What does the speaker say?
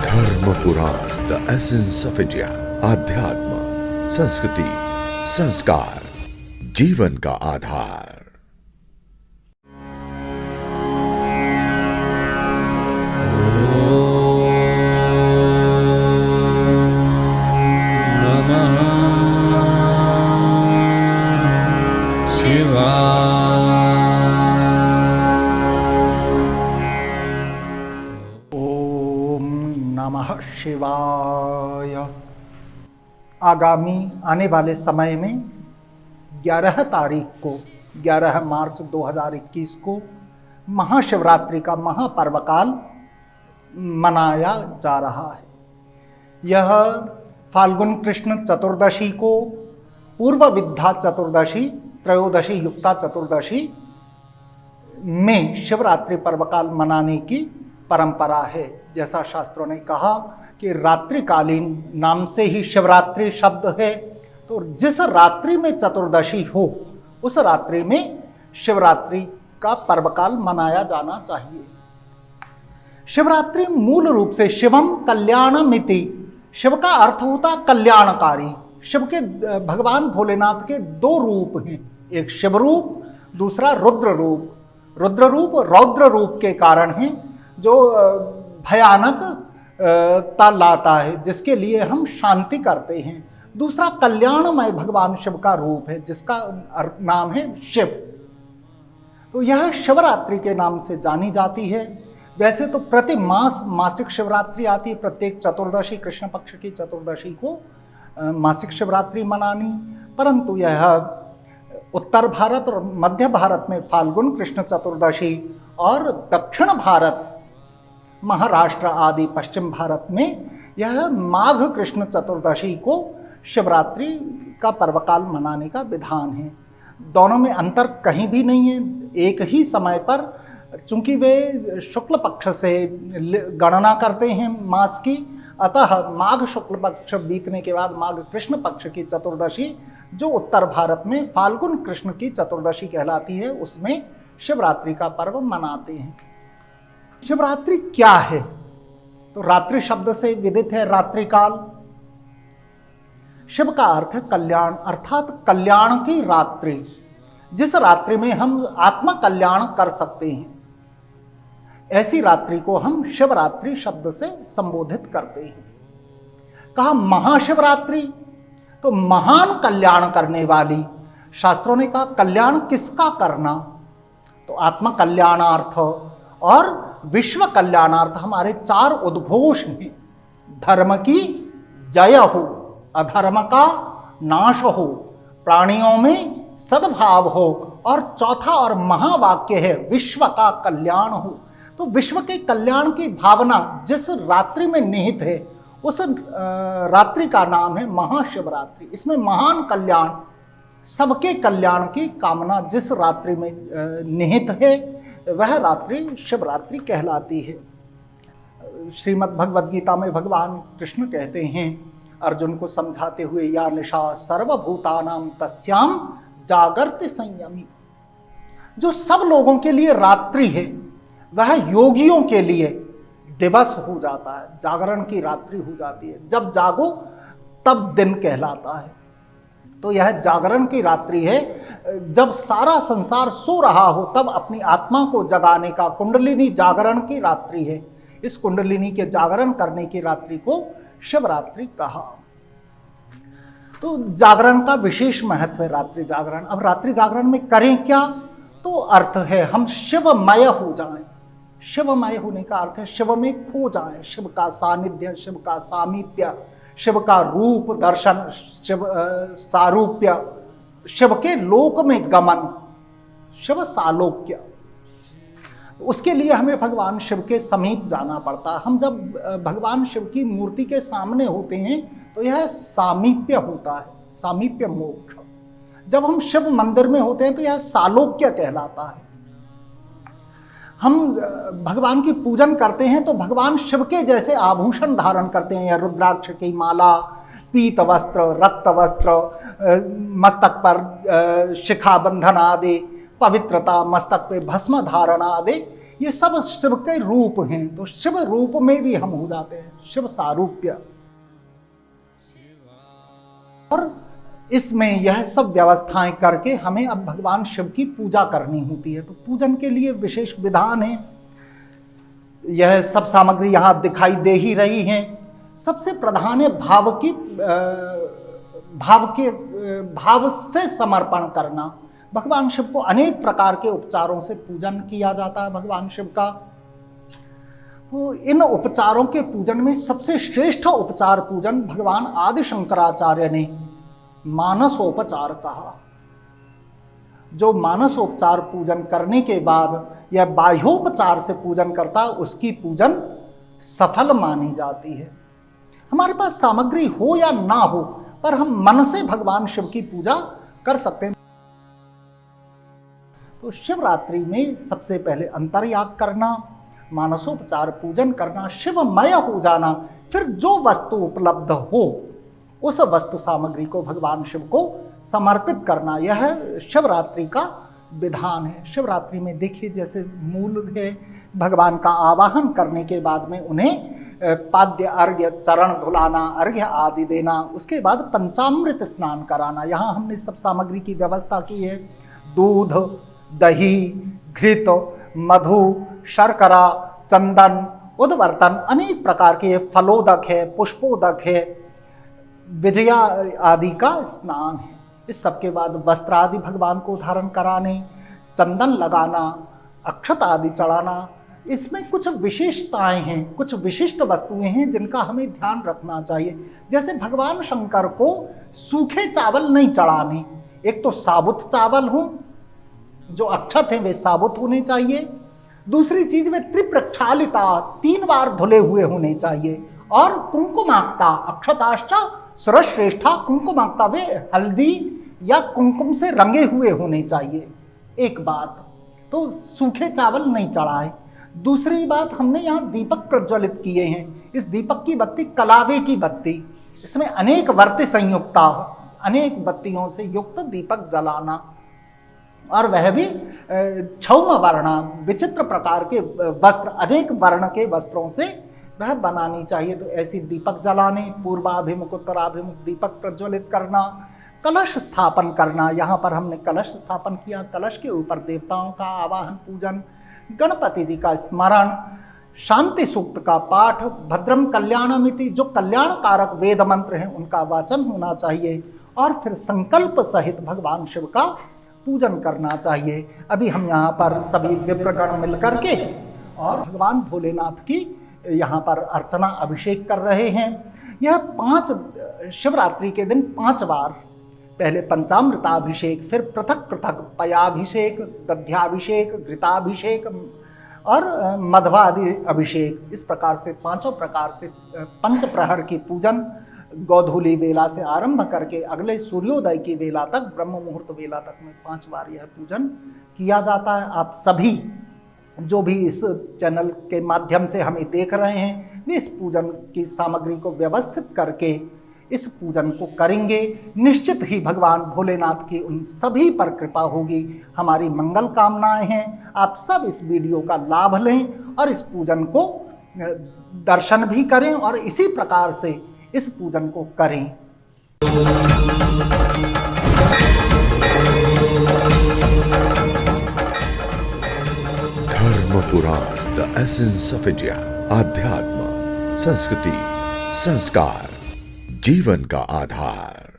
धर्म पुराण, the essence of India. आध्यात्म, संस्कृति, संस्कार, जीवन का आधार। शिवाय। आगामी आने वाले समय में 11 तारीख को 11 मार्च 2021 को महाशिवरात्रि का महापर्वकाल मनाया जा रहा है। यह फाल्गुन कृष्ण चतुर्दशी को पूर्व विद्या चतुर्दशी, त्रयोदशी युक्ता चतुर्दशी में शिवरात्रि पर्वकाल मनाने की परंपरा है। जैसा शास्त्रों ने कहा कि रात्रिकालीन नाम से ही शिवरात्रि शब्द है, तो जिस रात्रि में चतुर्दशी हो उस रात्रि में शिवरात्रि का पर्वकाल मनाया जाना चाहिए। शिवरात्रि मूल रूप से शिवम कल्याणमिति, शिव का अर्थ होता कल्याणकारी। शिव के भगवान भोलेनाथ के दो रूप हैं, एक शिव रूप, दूसरा रुद्र रूप। रुद्र रूप रौद्र रूप के कारण है, जो भयानक ता लाता है, जिसके लिए हम शांति करते हैं। दूसरा कल्याणमय भगवान शिव का रूप है, जिसका नाम है शिव। तो यह शिवरात्रि के नाम से जानी जाती है। वैसे तो प्रति मास मासिक शिवरात्रि आती है, प्रत्येक चतुर्दशी, कृष्ण पक्ष की चतुर्दशी को मासिक शिवरात्रि मनानी, परंतु यह उत्तर भारत और मध्य भारत में फाल्गुन कृष्ण चतुर्दशी और दक्षिण भारत, महाराष्ट्र आदि पश्चिम भारत में यह माघ कृष्ण चतुर्दशी को शिवरात्रि का पर्वकाल मनाने का विधान है। दोनों में अंतर कहीं भी नहीं है, एक ही समय पर, चूंकि वे शुक्ल पक्ष से गणना करते हैं मास की, अतः माघ शुक्ल पक्ष बीतने के बाद माघ कृष्ण पक्ष की चतुर्दशी, जो उत्तर भारत में फाल्गुन कृष्ण की चतुर्दशी कहलाती है, उसमें शिवरात्रि का पर्व मनाते हैं। शिवरात्रि क्या है? तो रात्रि शब्द से विदित है रात्रिकाल। शिव का अर्थ है कल्याण, अर्थात कल्याण की रात्रि, जिस रात्रि में हम आत्मा कल्याण कर सकते हैं, ऐसी रात्रि को हम शिवरात्रि शब्द से संबोधित करते हैं। कहा महाशिवरात्रि, तो महान कल्याण करने वाली। शास्त्रों ने कहा कल्याण किसका करना? तो आत्मा कल्याणार्थ और विश्व कल्याणार्थ हमारे चार उद्घोष हैं। धर्म की जय हो, अधर्म का नाश हो, प्राणियों में सद्भाव हो, और चौथा और महावाक्य है विश्व का कल्याण हो। तो विश्व के कल्याण की भावना जिस रात्रि में निहित है, उस रात्रि का नाम है महाशिवरात्रि। इसमें महान कल्याण, सबके कल्याण की कामना जिस रात्रि में निहित है, वह रात्रि शिवरात्रि कहलाती है। श्रीमद् भगवद गीता में भगवान कृष्ण कहते हैं अर्जुन को समझाते हुए, या निशा सर्वभूतानां तस्याम जागर्ति संयमी। जो सब लोगों के लिए रात्रि है, वह योगियों के लिए दिवस हो जाता है, जागरण की रात्रि हो जाती है। जब जागो तब दिन कहलाता है। तो यह जागरण की रात्रि है। जब सारा संसार सो रहा हो, तब अपनी आत्मा को जगाने का कुंडलिनी जागरण की रात्रि है। इस कुंडलिनी के जागरण करने की रात्रि को शिवरात्रि कहा। तो जागरण का विशेष महत्व है, रात्रि जागरण। अब रात्रि जागरण में करें क्या? तो अर्थ है हम शिवमय हो जाएं। शिवमय होने का अर्थ है शिव में खो जाएं, शिव का सानिध्य, शिव का सामीप्य, शिव का रूप दर्शन, शिव सारूप्य, शिव के लोक में गमन, शिव सालोक्य। उसके लिए हमें भगवान शिव के समीप जाना पड़ता है। हम जब भगवान शिव की मूर्ति के सामने होते हैं तो यह सामीप्य होता है, सामीप्य मोक्ष। जब हम शिव मंदिर में होते हैं तो यह सालोक्य कहलाता है। हम भगवान की पूजन करते हैं तो भगवान शिव के जैसे आभूषण धारण करते हैं, या रुद्राक्ष की माला, पीत वस्त्र, रक्त वस्त्र, मस्तक पर शिखा बंधन आदि, पवित्रता, मस्तक पे भस्म धारणा आदि, ये सब शिव के रूप हैं। तो शिव रूप में भी हम हो जाते हैं, शिव सारूप्य। और इसमें यह सब व्यवस्थाएं करके हमें अब भगवान शिव की पूजा करनी होती है। तो पूजन के लिए विशेष विधान है। यह सब सामग्री यहाँ दिखाई दे ही रही है। सबसे प्रधान है भाव से समर्पण करना। भगवान शिव को अनेक प्रकार के उपचारों से पूजन किया जाता है भगवान शिव का। तो इन उपचारों के पूजन में सबसे श्रेष्ठ उपचार पूजन भगवान आदि शंकराचार्य ने मानसोपचार कहा। जो मानसोपचार पूजन करने के बाद या बाह्योपचार से पूजन करता है, उसकी पूजन सफल मानी जाती है। हमारे पास सामग्री हो या ना हो, पर हम मन से भगवान शिव की पूजा कर सकते हैं। तो शिवरात्रि में सबसे पहले अंतर्याग करना, मानसोपचार पूजन करना, शिवमय हो जाना, फिर जो वस्तु उपलब्ध हो उस वस्तु सामग्री को भगवान शिव को समर्पित करना, यह शिवरात्रि का विधान है। शिवरात्रि में देखिए जैसे मूल है भगवान का आवाहन करने के बाद में उन्हें पाद्य अर्घ्य, चरण धुलाना, अर्घ्य आदि देना, उसके बाद पंचामृत स्नान कराना। यहाँ हमने सब सामग्री की व्यवस्था की है। दूध, दही, घृत, मधु, शर्करा, चंदन, उद्वर्तन, अनेक प्रकार के फलोदक है, पुष्पोदक है, विजया आदि का स्नान है। इस सबके बाद वस्त्र आदि भगवान को धारण कराने, चंदन लगाना, अक्षत आदि चढ़ाना। इसमें कुछ विशेषताएं हैं, कुछ विशिष्ट वस्तुएं हैं जिनका हमें ध्यान रखना चाहिए। जैसे भगवान शंकर को सूखे चावल नहीं चढ़ाने। एक तो साबुत चावल हो, जो अक्षत हैं वे साबुत होने चाहिए। दूसरी चीज वे त्रिप्रक्षालिता, 3 बार धुले हुए होने चाहिए। और कुंकुमाक्ता, अक्षताश्च सर्वश्रेष्ठा कुंकुमाक्ता, वे हल्दी या कुमकुम से रंगे हुए होने चाहिए। एक बात तो सूखे चावल नहीं चढ़ाए। दूसरी बात, हमने यहाँ दीपक प्रज्वलित किए हैं। इस दीपक की बत्ती कलावे की बत्ती, इसमें अनेक वर्त संयुक्ता, अनेक बत्तियों से युक्त दीपक जलाना, और वह भी क्षौम वर्ण, विचित्र प्रकार के वस्त्र, अनेक वर्ण के वस्त्रों से वह बनानी चाहिए। तो ऐसी दीपक जलाने, पूर्वाभिमुख उत्तराभिमुख दीपक प्रज्वलित करना, कलश स्थापन करना। यहाँ पर हमने कलश स्थापन किया। कलश के ऊपर देवताओं का आवाहन, पूजन, गणपति जी का स्मरण, शांति सूक्त का पाठ, भद्रम कल्याणमिति, जो कल्याण कारक वेद मंत्र हैं उनका वाचन होना चाहिए। और फिर संकल्प सहित भगवान शिव का पूजन करना चाहिए। अभी हम यहाँ पर सभी विप्रगण मिलकर के और भगवान भोलेनाथ की यहाँ पर अर्चना अभिषेक कर रहे हैं। यह 5 शिवरात्रि के दिन 5 बार, पहले पंचामृताभिषेक, फिर पृथक पृथक पयाभिषेक, दध्याभिषेक, घृताभिषेक और मध्वादि अभिषेक, इस प्रकार से 5 प्रकार से पंच प्रहर की पूजन गोधूली वेला से आरंभ करके अगले सूर्योदय की वेला तक, ब्रह्म मुहूर्त वेला तक में 5 बार यह पूजन किया जाता है। आप सभी जो भी इस चैनल के माध्यम से हमें देख रहे हैं, वे इस पूजन की सामग्री को व्यवस्थित करके इस पूजन को करेंगे। निश्चित ही भगवान भोलेनाथ की उन सभी पर कृपा होगी। हमारी मंगल कामनाएं हैं। आप सब इस वीडियो का लाभ लें और इस पूजन को दर्शन भी करें और इसी प्रकार से इस पूजन को करें। धर्म पुराण, द एसेंस ऑफ इंडिया। आध्यात्म, संस्कृति, संस्कार, जीवन का आधार।